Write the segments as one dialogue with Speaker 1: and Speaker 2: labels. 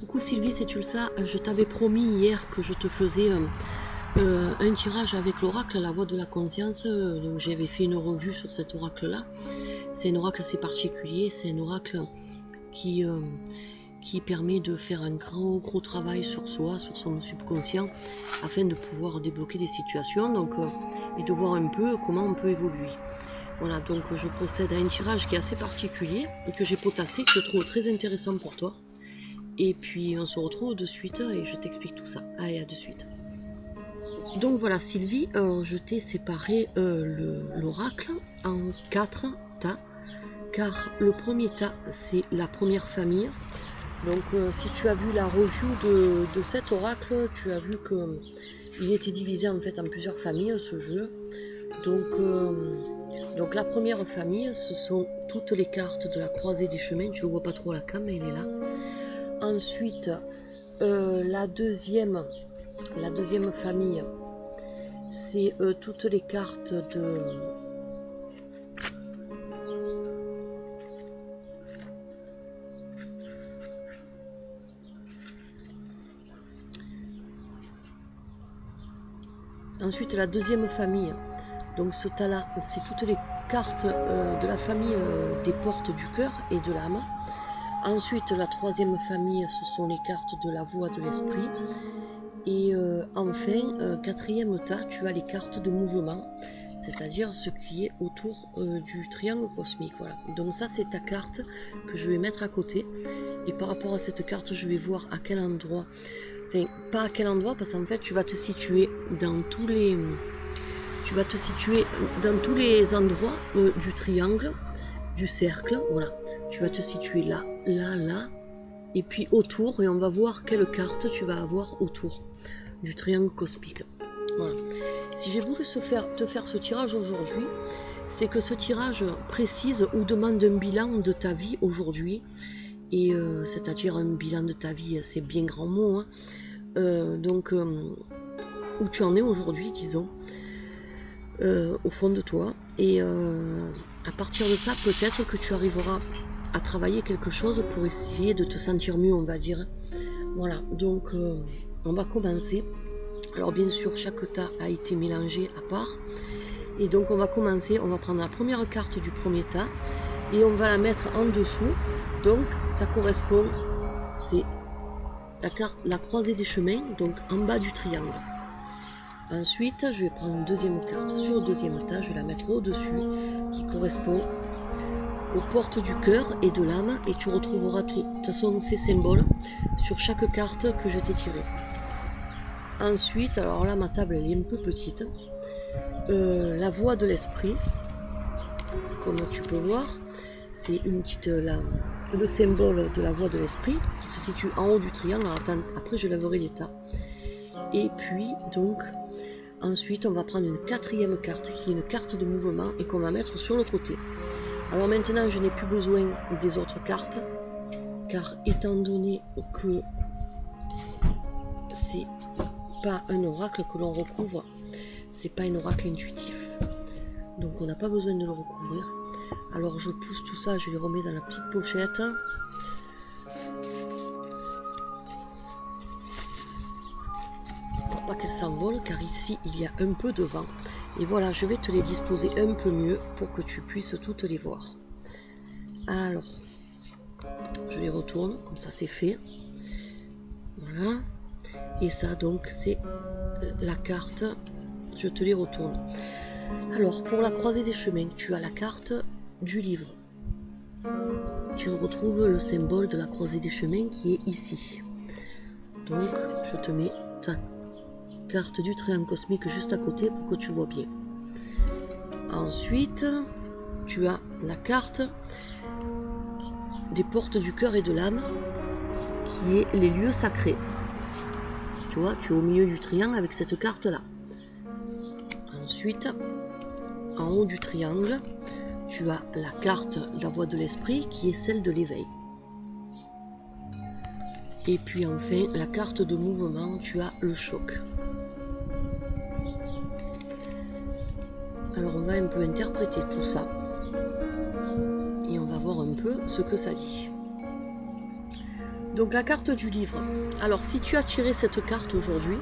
Speaker 1: Coucou Sylvie, c'est tu le sais, je t'avais promis hier que je te faisais un tirage avec l'oracle, la voix de la conscience. Donc j'avais fait une revue sur cet oracle-là. C'est un oracle assez particulier, c'est un oracle qui permet de faire un gros travail sur soi, sur son subconscient, afin de pouvoir débloquer des situations donc, et de voir un peu comment on peut évoluer. Voilà, donc je procède à un tirage qui est assez particulier et que j'ai potassé, que je trouve très intéressant pour toi. Et puis on se retrouve de suite et je t'explique tout ça. Allez, à de suite. Donc voilà Sylvie, je t'ai séparé l'oracle en 4 tas, car le premier tas c'est la première famille. Donc si tu as vu la review de cet oracle, tu as vu que il était divisé en fait en plusieurs familles ce jeu. Donc la première famille, ce sont toutes les cartes de la croisée des chemins. Tu ne vois pas trop la cam, mais elle est là. Ensuite, la deuxième famille, c'est toutes les cartes de... Ensuite, la deuxième famille, donc ce tas-là, c'est toutes les cartes de la famille des portes du cœur et de l'âme. Ensuite, la troisième famille, ce sont les cartes de la voix de l'esprit. Et enfin, quatrième tas, tu as les cartes de mouvement, c'est-à-dire ce qui est autour du triangle cosmique. Voilà. Donc ça, c'est ta carte que je vais mettre à côté. Et par rapport à cette carte, je vais voir à quel endroit, enfin, pas à quel endroit, parce qu'en fait, tu vas te situer dans tous les... endroits du triangle, du cercle, voilà. Tu vas te situer là, là, et puis autour, et on va voir quelle carte tu vas avoir autour du triangle cosmique. Voilà. Si j'ai voulu te faire ce tirage aujourd'hui, c'est que ce tirage précise ou demande un bilan de ta vie aujourd'hui, et c'est-à-dire un bilan de ta vie, c'est bien grand mot, hein. Où tu en es aujourd'hui, disons. Au fond de toi, et à partir de ça, peut-être que tu arriveras à travailler quelque chose pour essayer de te sentir mieux, on va dire. Voilà, donc on va commencer. Alors bien sûr, chaque tas a été mélangé à part, et donc on va commencer. On va prendre la première carte du premier tas et on va la mettre en dessous. Donc ça correspond, c'est la carte, la croisée des chemins, donc en bas du triangle. Ensuite, je vais prendre une deuxième carte sur le deuxième tas, je vais la mettre au-dessus, qui correspond aux portes du cœur et de l'âme, et tu retrouveras de toute façon ces symboles sur chaque carte que je t'ai tirée. Ensuite, alors là ma table elle est un peu petite, la voix de l'esprit, comme tu peux voir, c'est une petite le symbole de la voix de l'esprit qui se situe en haut du triangle. Alors, attends, après je laverai les tas. Et puis donc ensuite on va prendre une quatrième carte qui est une carte de mouvement et qu'on va mettre sur le côté. Alors maintenant je n'ai plus besoin des autres cartes, car étant donné que c'est pas un oracle que l'on recouvre, c'est pas un oracle intuitif, donc on n'a pas besoin de le recouvrir. Alors je pousse tout ça, je les remets dans la petite pochette. Pas qu'elles s'envolent, car ici il y a un peu de vent, et voilà, je vais te les disposer un peu mieux pour que tu puisses toutes les voir. Alors je les retourne, comme ça c'est fait, voilà, et ça donc c'est la carte, je te les retourne. Alors pour la croisée des chemins, tu as la carte du livre, tu retrouves le symbole de la croisée des chemins qui est ici, donc je te mets ta carte du triangle cosmique juste à côté pour que tu vois bien. Ensuite tu as la carte des portes du cœur et de l'âme qui est les lieux sacrés. Tu vois, tu es au milieu du triangle avec cette carte là. Ensuite en haut du triangle tu as la carte de la voix de l'esprit qui est celle de l'éveil. Et puis enfin la carte de mouvement, tu as le choc. Alors on va un peu interpréter tout ça et on va voir un peu ce que ça dit. Donc la carte du livre. Alors si tu as tiré cette carte aujourd'hui,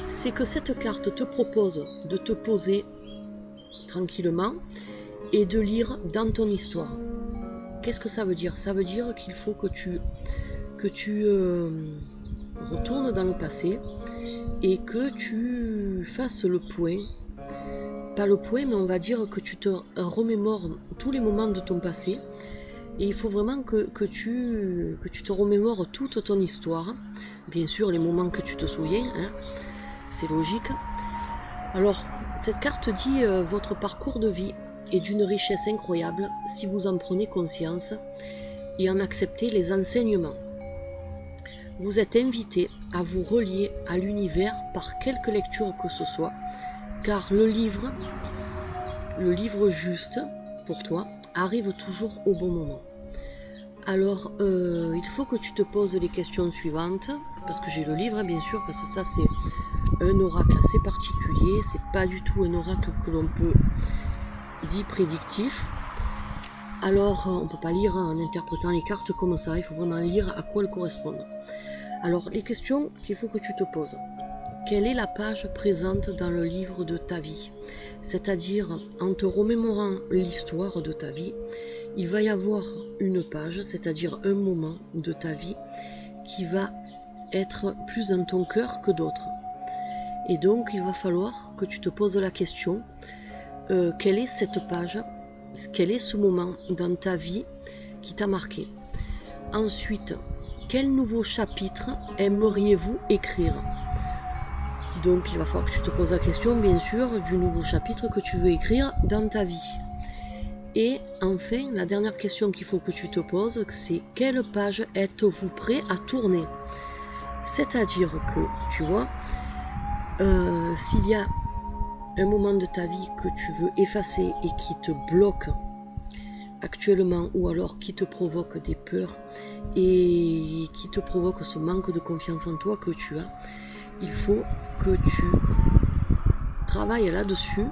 Speaker 1: c'est que cette carte te propose de te poser tranquillement et de lire dans ton histoire. Qu'est-ce que ça veut dire? Ça veut dire qu'il faut que tu retournes dans le passé et que tu fasses le point. Pas le point, mais on va dire que tu te remémores tous les moments de ton passé. Et il faut vraiment que tu te remémores toute ton histoire. Bien sûr, les moments que tu te souviens, hein, c'est logique. Alors, cette carte dit votre parcours de vie est d'une richesse incroyable si vous en prenez conscience et en acceptez les enseignements. Vous êtes invité à vous relier à l'univers par quelque lecture que ce soit, car le livre juste pour toi arrive toujours au bon moment. Alors, il faut que tu te poses les questions suivantes, parce que j'ai le livre, bien sûr, parce que ça, c'est un oracle assez particulier. C'est pas du tout un oracle que l'on peut dire prédictif. Alors, on ne peut pas lire en interprétant les cartes comme ça. Il faut vraiment lire à quoi elles correspondent. Alors, les questions qu'il faut que tu te poses. Quelle est la page présente dans le livre de ta vie? C'est-à-dire, en te remémorant l'histoire de ta vie, il va y avoir une page, c'est-à-dire un moment de ta vie qui va être plus dans ton cœur que d'autres. Et donc, il va falloir que tu te poses la question, quelle est cette page? Quel est ce moment dans ta vie qui t'a marqué? Ensuite, quel nouveau chapitre aimeriez-vous écrire? Donc il va falloir que tu te poses la question, bien sûr, du nouveau chapitre que tu veux écrire dans ta vie. Et enfin, la dernière question qu'il faut que tu te poses, c'est quelle page êtes-vous prêt à tourner? C'est-à-dire que, tu vois, s'il y a un moment de ta vie que tu veux effacer et qui te bloque actuellement, ou alors qui te provoque des peurs et qui te provoque ce manque de confiance en toi que tu as, il faut que tu travailles là-dessus.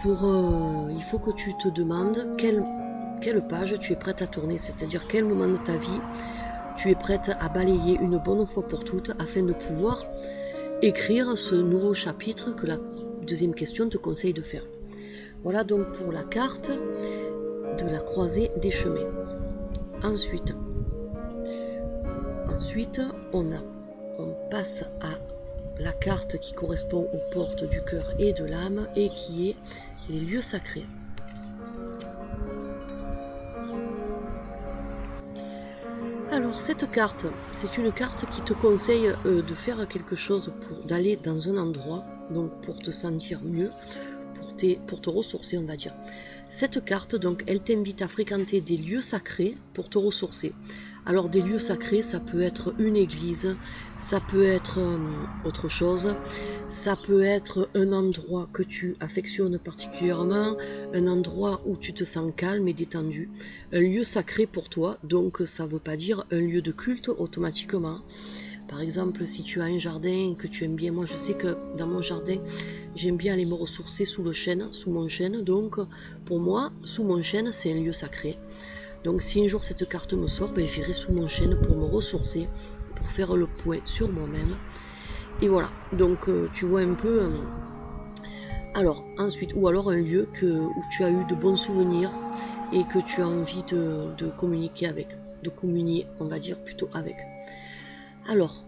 Speaker 1: Il faut que tu te demandes quelle page tu es prête à tourner, c'est-à-dire quel moment de ta vie tu es prête à balayer une bonne fois pour toutes afin de pouvoir écrire ce nouveau chapitre que la deuxième question te conseille de faire. Voilà donc pour la carte de la croisée des chemins. Ensuite on passe à la carte qui correspond aux portes du cœur et de l'âme et qui est les lieux sacrés. Alors cette carte, c'est une carte qui te conseille de faire quelque chose d'aller dans un endroit, donc pour te sentir mieux, pour te ressourcer, on va dire. Cette carte, donc, elle t'invite à fréquenter des lieux sacrés pour te ressourcer. Alors des lieux sacrés, ça peut être une église, ça peut être autre chose, ça peut être un endroit que tu affectionnes particulièrement, un endroit où tu te sens calme et détendu. Un lieu sacré pour toi, donc ça ne veut pas dire un lieu de culte automatiquement. Par exemple, si tu as un jardin que tu aimes bien, moi je sais que dans mon jardin, j'aime bien aller me ressourcer sous mon chêne, donc pour moi, sous mon chêne, c'est un lieu sacré. Donc si un jour cette carte me sort, j'irai sous mon chêne pour me ressourcer, pour faire le point sur moi-même. Et voilà, donc tu vois un peu... Alors ensuite, ou alors un lieu où tu as eu de bons souvenirs et que tu as envie de communiquer avec, de communier, on va dire plutôt avec. Alors,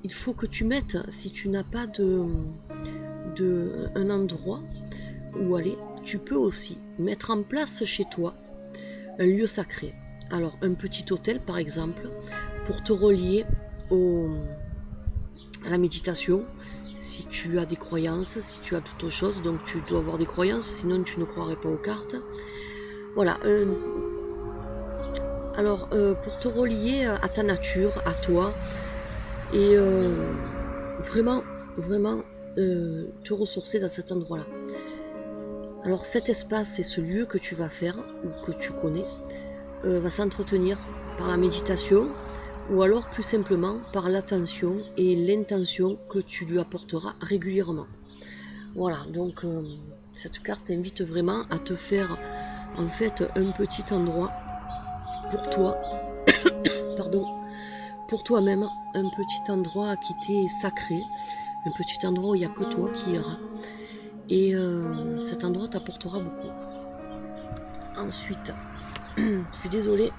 Speaker 1: il faut que tu mettes, si tu n'as pas un endroit où aller, tu peux aussi mettre en place chez toi un lieu sacré. Alors, un petit hôtel, par exemple, pour te relier à la méditation, si tu as des croyances, si tu as d'autres choses, donc tu dois avoir des croyances, sinon tu ne croirais pas aux cartes. Voilà. Alors, pour te relier à ta nature, à toi, et vraiment te ressourcer dans cet endroit-là. Alors cet espace et ce lieu que tu vas faire, ou que tu connais, va s'entretenir par la méditation, ou alors plus simplement par l'attention et l'intention que tu lui apporteras régulièrement. Voilà, donc cette carte t'invite vraiment à te faire en fait un petit endroit pour toi, pardon, pour toi-même un petit endroit qui t'est sacré, un petit endroit où il n'y a que toi qui ira. Et cet endroit t'apportera beaucoup. Ensuite, je suis désolée,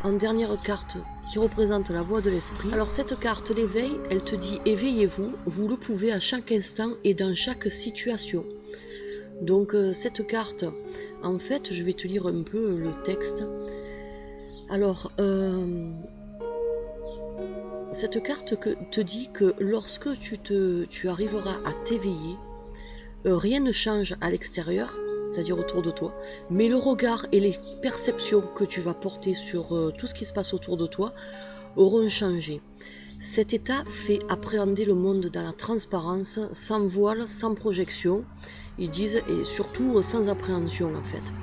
Speaker 1: en dernière carte qui représente la voix de l'esprit. Alors cette carte, l'éveil, elle te dit éveillez-vous, vous le pouvez à chaque instant et dans chaque situation. Donc cette carte, en fait, je vais te lire un peu le texte. Alors, cette carte te dit que lorsque tu arriveras à t'éveiller, rien ne change à l'extérieur, c'est-à-dire autour de toi, mais le regard et les perceptions que tu vas porter sur tout ce qui se passe autour de toi auront changé. Cet état fait appréhender le monde dans la transparence, sans voile, sans projection, ils disent, et surtout sans appréhension en fait.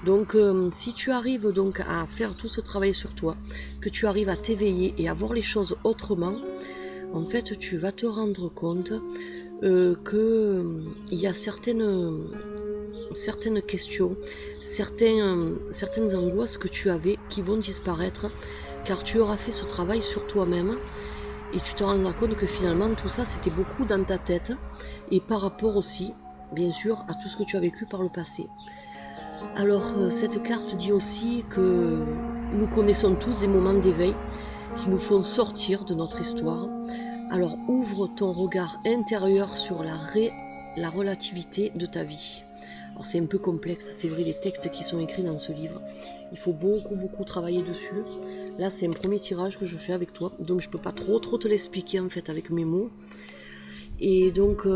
Speaker 1: Donc si tu arrives donc à faire tout ce travail sur toi, que tu arrives à t'éveiller et à voir les choses autrement, en fait tu vas te rendre compte qu'il y a certaines questions, certaines angoisses que tu avais qui vont disparaître car tu auras fait ce travail sur toi-même et tu te rendras compte que finalement tout ça c'était beaucoup dans ta tête et par rapport aussi bien sûr à tout ce que tu as vécu par le passé. Alors cette carte dit aussi que nous connaissons tous des moments d'éveil qui nous font sortir de notre histoire. Alors ouvre ton regard intérieur sur la relativité de ta vie. Alors c'est un peu complexe, c'est vrai, les textes qui sont écrits dans ce livre. Il faut beaucoup travailler dessus. Là c'est un premier tirage que je fais avec toi, donc je peux pas trop te l'expliquer en fait avec mes mots. Et donc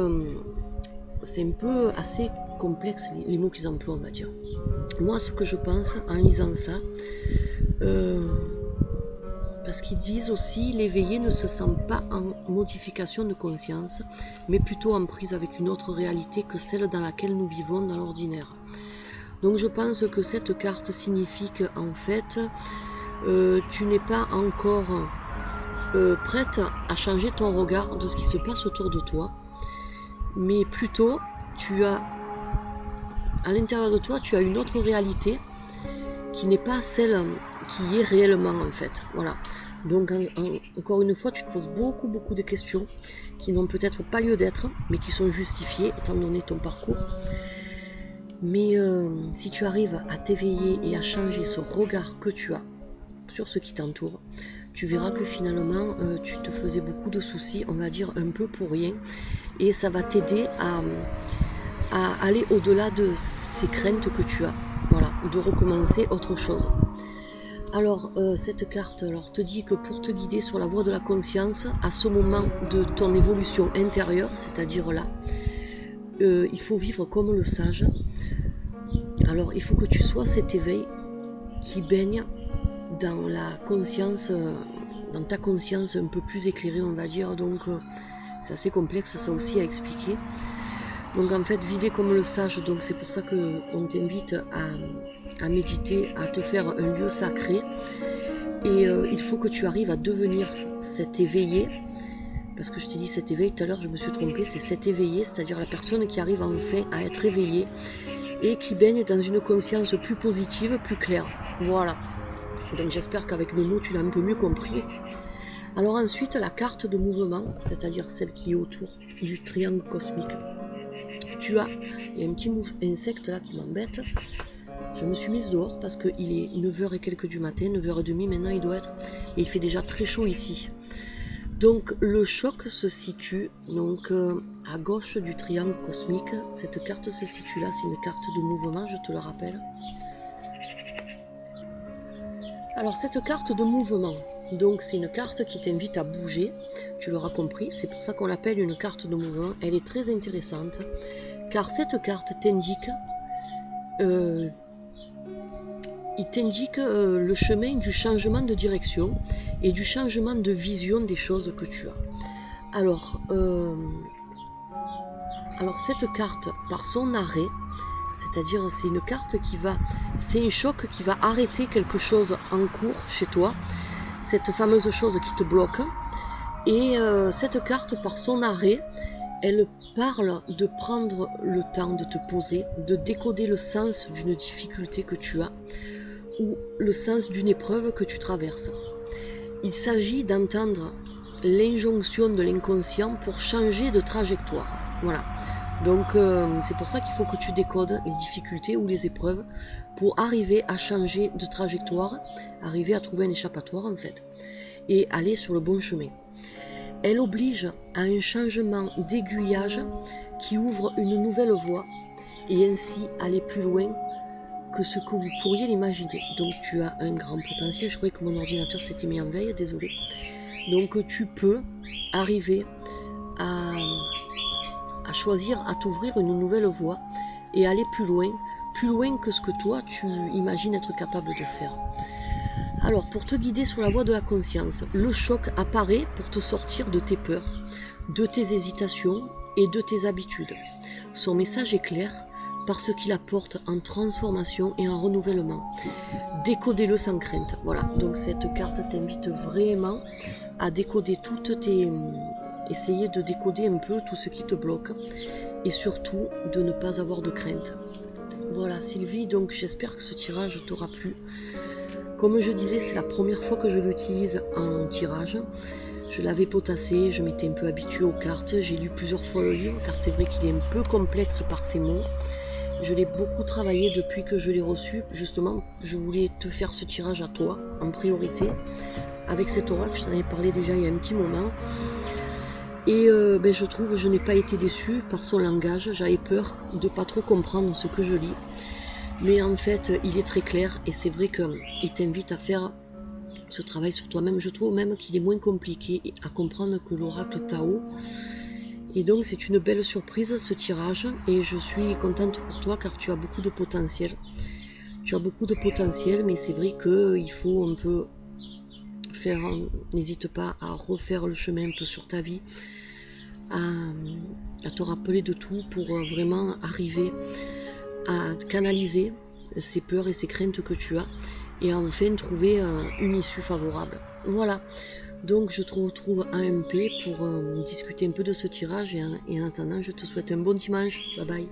Speaker 1: c'est un peu assez complexe les mots qu'ils emploient, on va dire. Moi ce que je pense en lisant ça, parce qu'ils disent aussi l'éveillé ne se sent pas en modification de conscience, mais plutôt en prise avec une autre réalité que celle dans laquelle nous vivons dans l'ordinaire. Donc je pense que cette carte signifie qu'en fait, tu n'es pas encore prête à changer ton regard de ce qui se passe autour de toi, mais plutôt tu as, à l'intérieur de toi, tu as une autre réalité qui n'est pas celle qui est réellement en fait. Voilà. Donc encore une fois, tu te poses beaucoup de questions qui n'ont peut-être pas lieu d'être, mais qui sont justifiées étant donné ton parcours. Mais si tu arrives à t'éveiller et à changer ce regard que tu as sur ce qui t'entoure, tu verras que finalement tu te faisais beaucoup de soucis, on va dire un peu pour rien, et ça va t'aider à aller au-delà de ces craintes que tu as. Voilà, de recommencer autre chose. Alors cette carte te dit que pour te guider sur la voie de la conscience, à ce moment de ton évolution intérieure, c'est-à-dire là, il faut vivre comme le sage. Alors il faut que tu sois cet éveil qui baigne dans la conscience, dans ta conscience un peu plus éclairée, on va dire. Donc c'est assez complexe ça aussi à expliquer. Donc en fait, vivez comme le sage, donc c'est pour ça qu'on t'invite à méditer, à te faire un lieu sacré. Et il faut que tu arrives à devenir cet éveillé, parce que je t'ai dit cet éveil tout à l'heure, je me suis trompée, c'est cet éveillé, c'est-à-dire la personne qui arrive enfin à être éveillée et qui baigne dans une conscience plus positive, plus claire. Voilà. Donc j'espère qu'avec mes mots, tu l'as un peu mieux compris. Alors ensuite, la carte de mouvement, c'est-à-dire celle qui est autour du triangle cosmique. Il y a un petit insecte là qui m'embête. Je me suis mise dehors parce qu'il est 9h et quelques du matin, 9h30 maintenant il doit être, et il fait déjà très chaud ici. Donc le choc se situe donc à gauche du triangle cosmique. Cette carte se situe là, c'est une carte de mouvement, je te le rappelle. Alors cette carte de mouvement, donc c'est une carte qui t'invite à bouger, tu l'auras compris, c'est pour ça qu'on l'appelle une carte de mouvement. Elle est très intéressante car cette carte t'indique le chemin du changement de direction et du changement de vision des choses que tu as. Alors cette carte, par son arrêt, c'est-à-dire c'est une carte c'est un choc qui va arrêter quelque chose en cours chez toi, cette fameuse chose qui te bloque. Et cette carte, par son arrêt, elle parle de prendre le temps de te poser, de décoder le sens d'une difficulté que tu as ou le sens d'une épreuve que tu traverses. il s'agit d'entendre l'injonction de l'inconscient pour changer de trajectoire. Voilà. Donc c'est pour ça qu'il faut que tu décodes les difficultés ou les épreuves pour arriver à changer de trajectoire, arriver à trouver un échappatoire en fait, et aller sur le bon chemin. Elle oblige à un changement d'aiguillage qui ouvre une nouvelle voie et ainsi aller plus loin que ce que vous pourriez l'imaginer. Donc tu as un grand potentiel. Je croyais que mon ordinateur s'était mis en veille, désolé. Donc tu peux arriver à choisir, à t'ouvrir une nouvelle voie et aller plus loin que ce que toi tu imagines être capable de faire. Alors pour te guider sur la voie de la conscience, le choc apparaît pour te sortir de tes peurs, de tes hésitations et de tes habitudes. Son message est clair parce qu'il apporte en transformation et en renouvellement. Décodez-le sans crainte. Voilà, donc cette carte t'invite vraiment à décoder toutes tes... Essayer de décoder un peu tout ce qui te bloque et surtout de ne pas avoir de crainte. Voilà Sylvie, donc j'espère que ce tirage t'aura plu. Comme je disais, c'est la première fois que je l'utilise en tirage. Je l'avais potassé, je m'étais un peu habituée aux cartes, j'ai lu plusieurs fois le livre car c'est vrai qu'il est un peu complexe par ses mots. Je l'ai beaucoup travaillé depuis que je l'ai reçu. Justement, je voulais te faire ce tirage à toi en priorité. Avec cet oracle, je t'en avais parlé déjà il y a un petit moment. Et je trouve que je n'ai pas été déçue par son langage. J'avais peur de ne pas trop comprendre ce que je lis. Mais en fait, il est très clair et c'est vrai qu'il t'invite à faire ce travail sur toi-même. Je trouve même qu'il est moins compliqué à comprendre que l'oracle Tao. Et donc c'est une belle surprise ce tirage et je suis contente pour toi car tu as beaucoup de potentiel. Tu as beaucoup de potentiel, mais c'est vrai qu'il faut un peu faire, n'hésite pas à refaire le chemin un peu sur ta vie, à te rappeler de tout pour vraiment arriver à canaliser ces peurs et ces craintes que tu as et enfin trouver une issue favorable. Voilà, donc je te retrouve à MP pour discuter un peu de ce tirage et en attendant je te souhaite un bon dimanche. Bye bye.